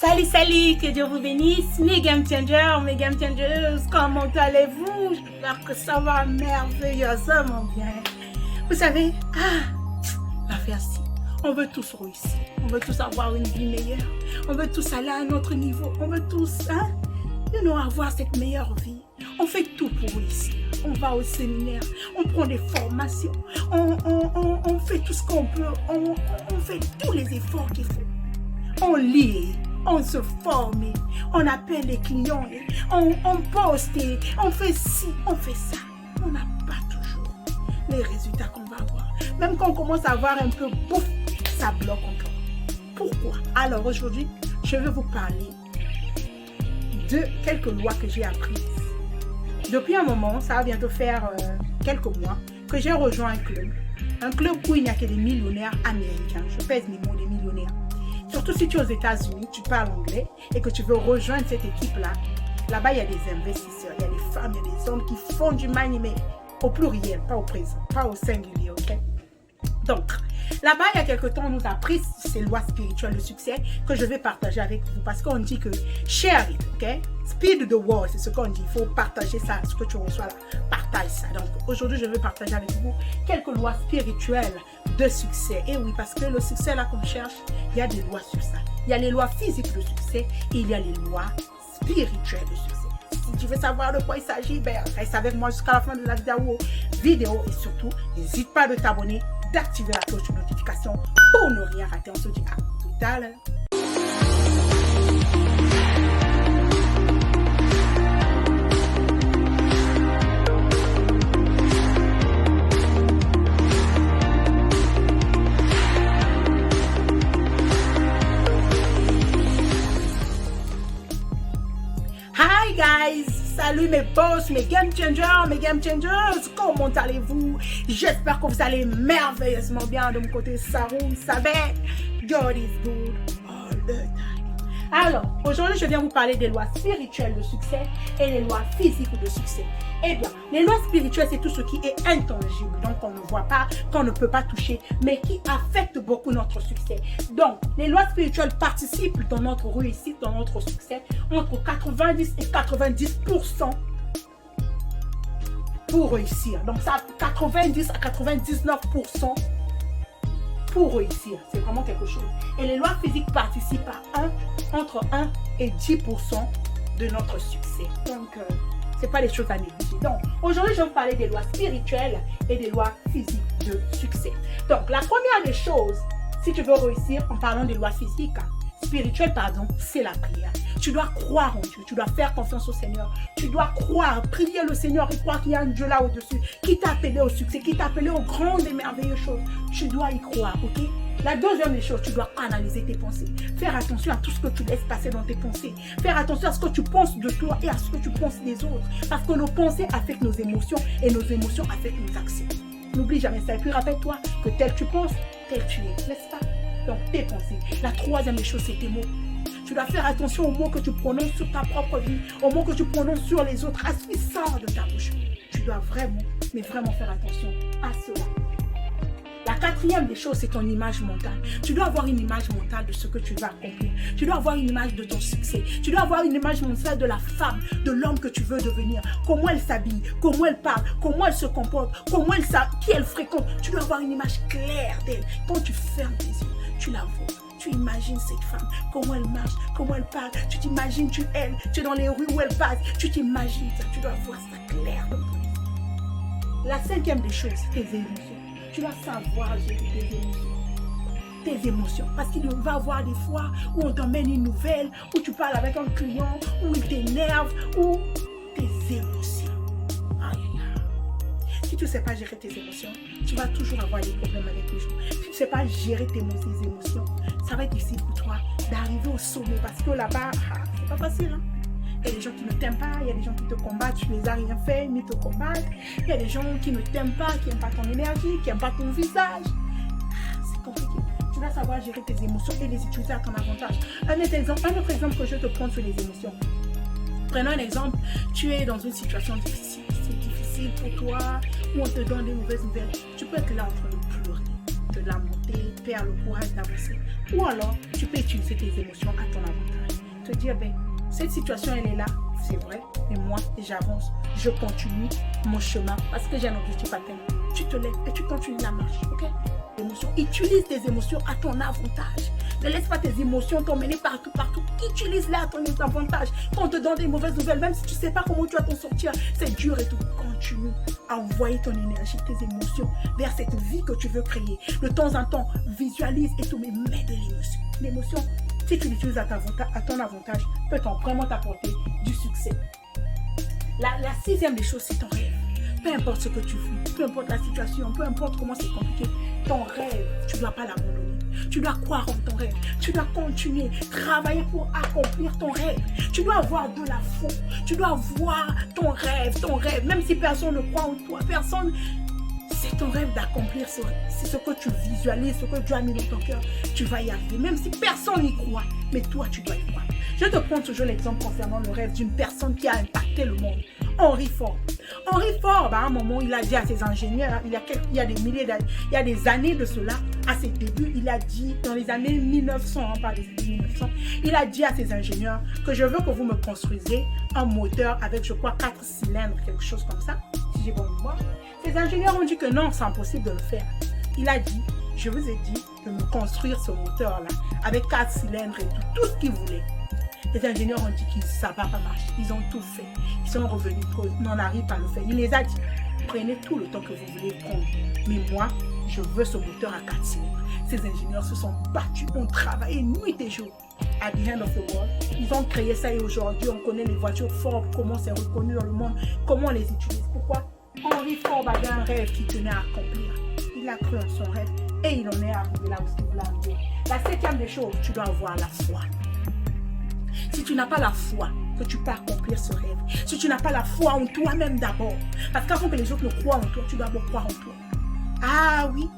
Salut, salut, que Dieu vous bénisse, mes game changers, mes game changers, comment allez-vous? J'espère que ça va merveilleusement bien. Vous savez, la faire-ci, on veut tous réussir, on veut tous avoir une vie meilleure, on veut tous aller à un autre niveau, on veut tous, avoir cette meilleure vie. On fait tout pour réussir. On va au séminaire, on prend des formations, on fait tout ce qu'on peut, on fait tous les efforts qu'il faut. On lit, on se forme, on appelle les clients, on poste, on fait ci, on fait ça. On n'a pas toujours les résultats qu'on va avoir. Même quand on commence à avoir un peu bouffe, ça bloque encore. Pourquoi? Alors aujourd'hui, je vais vous parler de quelques lois que j'ai apprises. Depuis un moment, ça va bientôt faire quelques mois, que j'ai rejoint un club où il n'y a que des millionnaires américains. Je pèse mes mots, des millionnaires. Surtout si tu es aux États-Unis, tu parles anglais et que tu veux rejoindre cette équipe-là. Là-bas, il y a des investisseurs, il y a des femmes, il y a des hommes qui font du money, mais au pluriel, pas au présent, pas au singulier, ok? Donc, là-bas, il y a quelque temps, on nous a pris ces lois spirituelles de succès que je vais partager avec vous parce qu'on dit que share it, ok? Speed the world, c'est ce qu'on dit. Il faut partager ça, ce que tu reçois là. Partage ça. Donc, aujourd'hui, je vais partager avec vous quelques lois spirituelles de succès. Et oui, parce que le succès là qu'on cherche, il y a des lois sur ça. Il y a les lois physiques de succès et il y a les lois spirituelles de succès. Si tu veux savoir de quoi il s'agit, reste avec moi jusqu'à la fin de la vidéo et surtout, n'hésite pas de t'abonner, d'activer la cloche de notification pour ne rien rater. On se dit à tout à l'heure. Hi guys, salut mes boss, mes game changers, comment allez-vous? J'espère que vous allez merveilleusement bien. De mon côté, ça roule, ça va. God is good all the time. Alors, aujourd'hui, je viens vous parler des lois spirituelles de succès et les lois physiques de succès. Eh bien, les lois spirituelles, c'est tout ce qui est intangible, donc on ne voit pas, qu'on ne peut pas toucher, mais qui affecte beaucoup notre succès. Donc, les lois spirituelles participent dans notre réussite, dans notre succès, entre 90 et 90% pour réussir. Donc, ça, 90 à 99% pour réussir. C'est vraiment quelque chose. Et les lois physiques participent à entre 1 et 10% de notre succès. Donc, c'est pas les choses à négliger. Donc, aujourd'hui, je vais vous parler des lois spirituelles et des lois physiques de succès. Donc, la première des choses, si tu veux réussir en parlant des lois physiques, spirituelles, c'est la prière. Tu dois croire en Dieu, tu dois faire confiance au Seigneur, tu dois croire, prier le Seigneur et croire qu'il y a un Dieu là au-dessus qui t'a appelé au succès, qui t'a appelé aux grandes et merveilleuses choses. Tu dois y croire, ok? La deuxième des choses, tu dois analyser tes pensées. Faire attention à tout ce que tu laisses passer dans tes pensées. Faire attention à ce que tu penses de toi et à ce que tu penses des autres. Parce que nos pensées affectent nos émotions et nos émotions affectent nos actions. N'oublie jamais ça. Et puis rappelle-toi que tel tu penses, tel tu es, n'est-ce pas? Donc tes pensées. La troisième des choses, c'est tes mots. Tu dois faire attention aux mots que tu prononces sur ta propre vie, aux mots que tu prononces sur les autres, à ce qui sort de ta bouche. Tu dois vraiment, mais vraiment faire attention à cela. La quatrième des choses, c'est ton image mentale. Tu dois avoir une image mentale de ce que tu vas accomplir. Tu dois avoir une image de ton succès. Tu dois avoir une image mentale de la femme, de l'homme que tu veux devenir. Comment elle s'habille, comment elle parle, comment elle se comporte, qui elle fréquente. Tu dois avoir une image claire d'elle. Quand tu fermes tes yeux, tu la vois. Tu imagines cette femme, comment elle marche, comment elle parle. Tu t'imagines, tu es dans les rues où elle passe. Tu t'imagines ça. Tu dois voir ça clair dans ton esprit. La cinquième des choses, tes émotions. Tu dois savoir gérer tes émotions. Parce qu'il va y avoir des fois où on t'emmène une nouvelle, où tu parles avec un client, où il t'énerve, où tes émotions. Si tu ne sais pas gérer tes émotions, tu vas toujours avoir des problèmes avec les gens. Si tu ne sais pas gérer tes émotions, ça va être difficile pour toi d'arriver au sommet. Parce que là-bas, c'est pas facile. Il y a des gens qui ne t'aiment pas, il y a des gens qui te combattent, tu les as rien fait, mais te combattent. Il y a des gens qui ne t'aiment pas, qui n'aiment pas ton énergie, qui n'aiment pas ton visage. C'est compliqué. Tu dois savoir gérer tes émotions et les utiliser à ton avantage. Un autre exemple que je te prends sur les émotions. Prenons un exemple, tu es dans une situation difficile. C'est difficile pour toi, où on te donne des mauvaises nouvelles. Tu peux être là en train de pleurer, te lamenter, perdre le courage d'avancer. Ou alors, tu peux utiliser tes émotions à ton avantage. te dire, ben, cette situation, elle est là, c'est vrai, mais moi, j'avance, je continue mon chemin parce que j'ai un objectif à atteindre. Tu te lèves et tu continues la marche, ok? Utilise tes émotions à ton avantage. Ne laisse pas tes émotions t'emmener partout. Utilise-les à ton avantage. Quand on te donne des mauvaises nouvelles, même si tu ne sais pas comment tu vas t'en sortir, c'est dur et tout. Continue à envoyer ton énergie, tes émotions vers cette vie que tu veux créer. De temps en temps, visualise et tout, mais mets de l'émotion. L'émotion, si tu l'utilises à ton avantage, peut vraiment t'apporter du succès. La sixième des choses, c'est ton rêve. Peu importe ce que tu fais, peu importe la situation, peu importe comment c'est compliqué, ton rêve, tu ne dois pas l'abandonner. Tu dois croire en ton rêve. Tu dois continuer, travailler pour accomplir ton rêve. Tu dois avoir de la foi. Tu dois voir ton rêve. Même si personne ne croit en toi, c'est ton rêve d'accomplir c'est ce que tu visualises, ce que tu as mis dans ton cœur. Tu vas y arriver, même si personne n'y croit. Mais toi, tu dois y croire. Je te prends toujours l'exemple concernant le rêve d'une personne qui a impacté le monde. Henry Ford. Henry Ford, à un moment, il a dit à ses ingénieurs, il y a des années de cela, à ses débuts, il a dit, dans les années 1900, pas les années 1900, il a dit à ses ingénieurs que je veux que vous me construisiez un moteur avec, je crois, 4 cylindres, quelque chose comme ça, si j'ai bon mémoire. Ses ingénieurs ont dit que non, c'est impossible de le faire. Il a dit, je vous ai dit de me construire ce moteur-là, avec 4 cylindres et tout ce qu'il voulait. Les ingénieurs ont dit que ça ne va pas marcher. Ils ont tout fait. Ils sont revenus, qu'on n'en arrive pas à le faire. Il les a dit, prenez tout le temps que vous voulez prendre. Mais moi, je veux ce moteur à 4 cylindres. Ces ingénieurs se sont battus, ont travaillé nuit et jour. À the end of the world, ils ont créé ça et aujourd'hui, on connaît les voitures Ford, comment c'est reconnu dans le monde, comment on les utilise. Pourquoi? Henry Ford avait un rêve qu'il tenait à accomplir. Il a cru en son rêve et il en est arrivé là où il voulait arriver. La 7e des choses, tu dois avoir la foi. Si tu n'as pas la foi que tu peux accomplir ce rêve, si tu n'as pas la foi en toi-même d'abord, parce qu'avant que les autres ne croient en toi, tu dois d'abord croire en toi. Ah oui,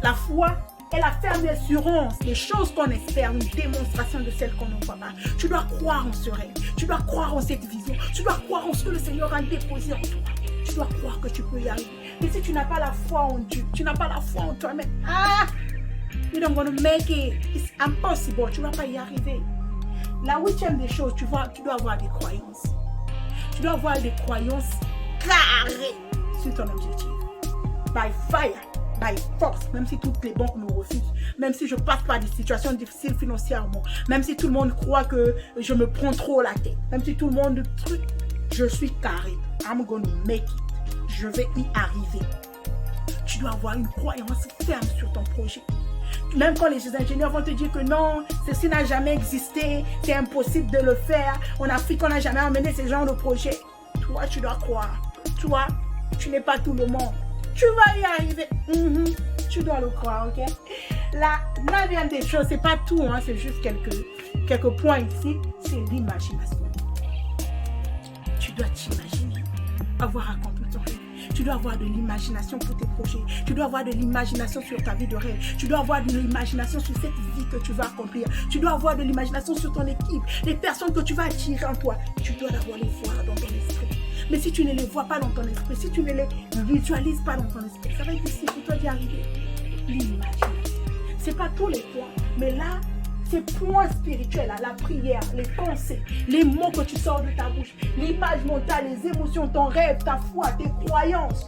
la foi est la ferme assurance des choses qu'on espère, une démonstration de celles qu'on ne voit pas. Tu dois croire en ce rêve, tu dois croire en cette vision, tu dois croire en ce que le Seigneur a déposé en toi. Tu dois croire que tu peux y arriver. Mais si tu n'as pas la foi en Dieu, tu n'as pas la foi en toi-même, you don't want to make it. It's impossible, tu ne vas pas y arriver. La 8e des choses, tu dois avoir des croyances. Tu dois avoir des croyances carrées sur ton objectif. By fire, by force, même si toutes les banques me refusent, même si je passe par des situations difficiles financièrement, même si tout le monde croit que je me prends trop la tête, même si tout le monde truc, je suis carré. I'm gonna make it. Je vais y arriver. Tu dois avoir une croyance ferme sur ton projet. Même quand les ingénieurs vont te dire que non, ceci n'a jamais existé, c'est impossible de le faire, en Afrique on n'a jamais amené ce genre de projet. Toi, tu dois croire. Toi, tu n'es pas tout le monde. Tu vas y arriver. Tu dois le croire, ok? La 9e des choses, c'est pas tout, hein, c'est juste quelques points ici, c'est l'imagination. Tu dois t'imaginer, avoir accompli ton rêve. Tu dois avoir de l'imagination pour tes projets. Tu dois avoir de l'imagination sur ta vie de rêve. Tu dois avoir de l'imagination sur cette vie que tu vas accomplir. Tu dois avoir de l'imagination sur ton équipe. Les personnes que tu vas attirer en toi. Tu dois d'abord les voir dans ton esprit. Mais si tu ne les vois pas dans ton esprit, si tu ne les visualises pas dans ton esprit, ça va être difficile pour toi d'y arriver. L'imagination. Ce n'est pas tous les points, mais là, ces points spirituels, la prière, les pensées, les mots que tu sors de ta bouche, l'image mentale, les émotions, ton rêve, ta foi, tes croyances,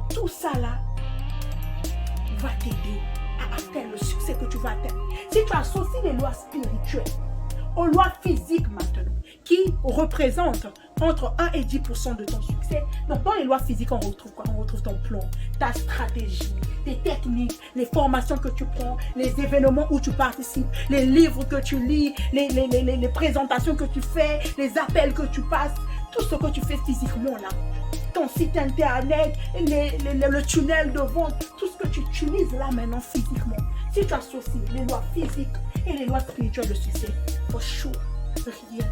tout ça là va t'aider à atteindre le succès que tu vas atteindre. Si tu associes les lois spirituelles aux lois physiques maintenant, qui représentent entre 1 et 10% de ton succès. Donc dans les lois physiques, on retrouve quoi? On retrouve ton plan, ta stratégie, tes techniques, les formations que tu prends, les événements où tu participes, les livres que tu lis, les présentations que tu fais, les appels que tu passes, tout ce que tu fais physiquement là. Ton site internet, le tunnel de vente, tout ce que tu utilises là maintenant physiquement. Si tu associes les lois physiques et les lois spirituelles de succès, for sure, rien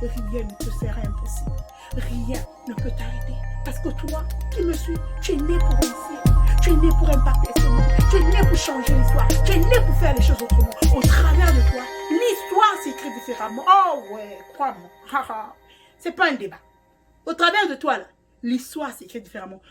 ne te sera impossible. Rien ne peut t'arrêter. Parce que toi, qui me suis, tu es né pour réussir. Tu es né pour impacter ce monde. Tu es né pour changer l'histoire. Tu es né pour faire les choses autrement. Au travers de toi, l'histoire s'écrit différemment. Oh ouais, crois-moi. C'est pas un débat. Au travers de toi, là, l'histoire s'écrit différemment.